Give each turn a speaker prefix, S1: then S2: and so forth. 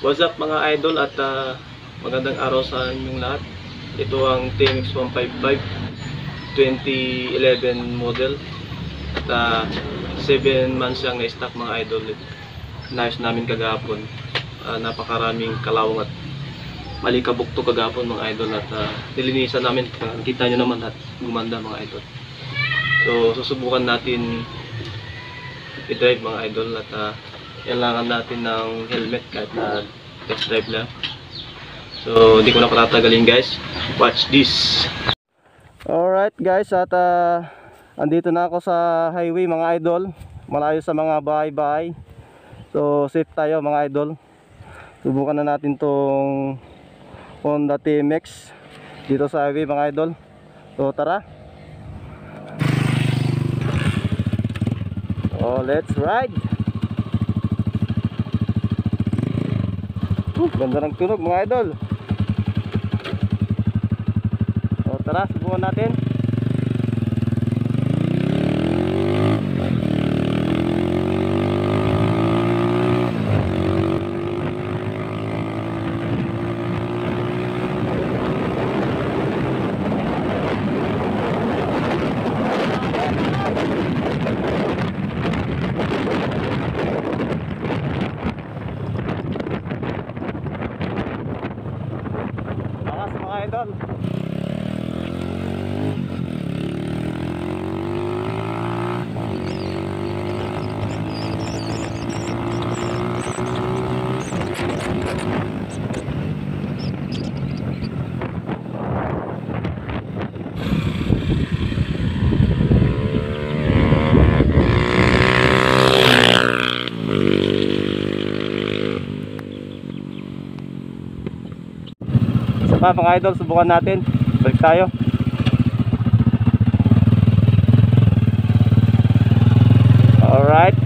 S1: What's up mga idol at magandang araw sa inyong lahat. Ito ang TMX 155 2011 model at 7 months lang na-stock mga idol. Nice namin kagapon. Napakaraming kalawang at malikabok to kagapon mga idol at nilinisan namin. Kita nyo naman at gumanda mga idol. So susubukan natin i-drive mga idol at kailangan natin ng helmet kahit na test drive lang. So hindi ko na patatagalin guys. Watch this. Alright guys, at andito na ako sa highway mga idol, malayo sa mga bahay-bahay. So safe tayo mga idol. Subukan na natin tong Honda TMX dito sa highway mga idol. So tara. Oh, let's ride. Ganda ng tunog mga idol. So tara, subukan natin. Idol. Isa pa mga idol, subukan natin. Balik tayo. Alright.